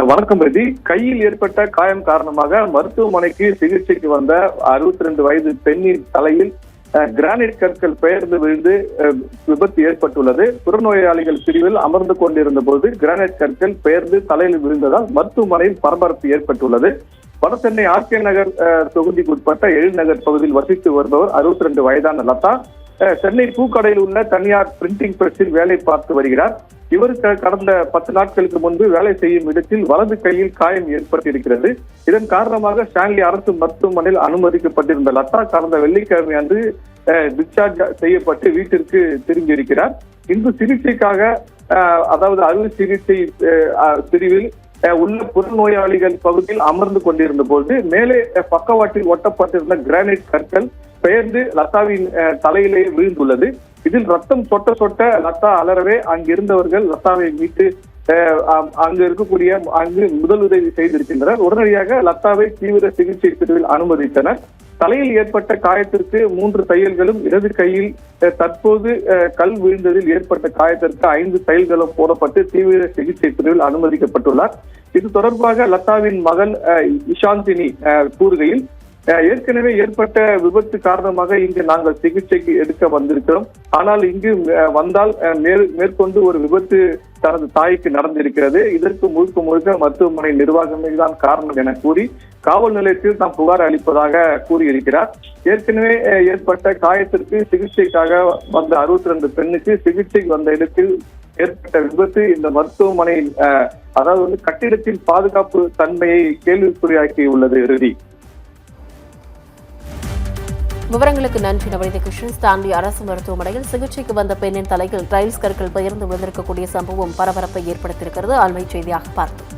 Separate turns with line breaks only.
வணக்கம் பிரதி. கையில் ஏற்பட்ட காயம் காரணமாக மருத்துவமனைக்கு சிகிச்சைக்கு வந்த 62 வயது பெண்ணின் தலையில் கிரானைட் கற்கள் பெயர்ந்து விழுந்து விபத்து ஏற்பட்டுள்ளது. புறநோயாளிகள் பிரிவில் அமர்ந்து கொண்டிருந்த போது கிரானைட் கற்கள் பெயர்ந்து தலையில் விழுந்ததால் மருத்துவமனையில் பரபரப்பு ஏற்பட்டுள்ளது. வடசென்னை ஆர்கே நகர் தொகுதிக்கு உட்பட்ட எழில்நகர் பகுதியில் வசித்து வருபவர் 62 வயதான லதா சென்னை பூக்கடையில் உள்ள தனியார் பிரிண்டிங் பிரஸில் வேலை பார்த்து வருகிறார். இவருக்கு கடந்த 10 நாட்களுக்கு முன்பு வேலை செய்யும் இடத்தில் வலது கையில் காயம் ஏற்பட்டிருக்கிறது. இதன் காரணமாக ஸ்டான்லி அரசு மருத்துவமனையில் அனுமதிக்கப்பட்டிருந்த லதா கடந்த வெள்ளிக்கிழமை அன்று டிஸ்சார்ஜ் செய்யப்பட்டு வீட்டிற்கு திரும்பியிருக்கிறார். இன்று சிகிச்சைக்காக அதாவது அறுவை சிகிச்சை பிரிவில் உள்ள புறநோயாளிகள் பகுதியில் அமர்ந்து கொண்டிருந்த போது மேலே பக்கவாட்டில் ஒட்டப்பட்டிருந்த கிரானைட் கற்கள் பெயர்ந்து லதாவின் தலையிலே விழுந்துள்ளது. இதில் ரத்தம் சொட்ட சொட்ட லதா அலறவே அங்கிருந்தவர்கள் லதாவை மீட்டு அங்கு முதலுதவி செய்திருக்கின்றனர். உடனடியாக லதாவை தீவிர சிகிச்சை பிரிவில் அனுமதித்தனர். தலையில் ஏற்பட்ட காயத்திற்கு 3 தையல்களும், இடது கையில் தற்போது கல் விழுந்ததில் ஏற்பட்ட காயத்திற்கு 5 தையல்களும் போடப்பட்டு தீவிர சிகிச்சை பிரிவில் அனுமதிக்கப்பட்டுள்ளார். இது தொடர்பாக லதாவின் மகள் இஷாந்தினி கூறுகையில், ஏற்கனவே ஏற்பட்ட விபத்து காரணமாக இங்கு நாங்கள் சிகிச்சைக்கு எடுக்க வந்திருக்கிறோம். ஆனால் இங்கு வந்தால் மேற்கொண்டு ஒரு விபத்து தனது தாய்க்கு நடந்திருக்கிறது. இதற்கு முழுக்க முழுக்க மருத்துவமனை நிர்வாகமே தான் காரணம் என கூறி காவல் நிலையத்தில் தாம் புகார் அளிப்பதாக கூறியிருக்கிறார். ஏற்கனவே ஏற்பட்ட காயத்திற்கு சிகிச்சைக்காக வந்த 62 பெண்ணுக்கு சிகிச்சைக்கு வந்த இடத்தில் ஏற்பட்ட விபத்து இந்த மருத்துவமனையின் அதாவது கட்டிடத்தின் பாதுகாப்பு தன்மையை கேள்விக்குறியாக்கியுள்ளது. இறுதி
விவரங்களுக்கு நன்றி நவநீத கிருஷ்ணன். ஸ்டான்லி அரசு மருத்துவமனையில் சிகிச்சைக்கு வந்த பெண்ணின் தலையில் டைல்ஸ் கற்கள் பெயர்ந்து விழுந்திருக்கக்கூடிய சம்பவம் பரபரப்பை ஏற்படுத்தியிருக்கிறது. அண்மை செய்தியாக பார்த்தோம்.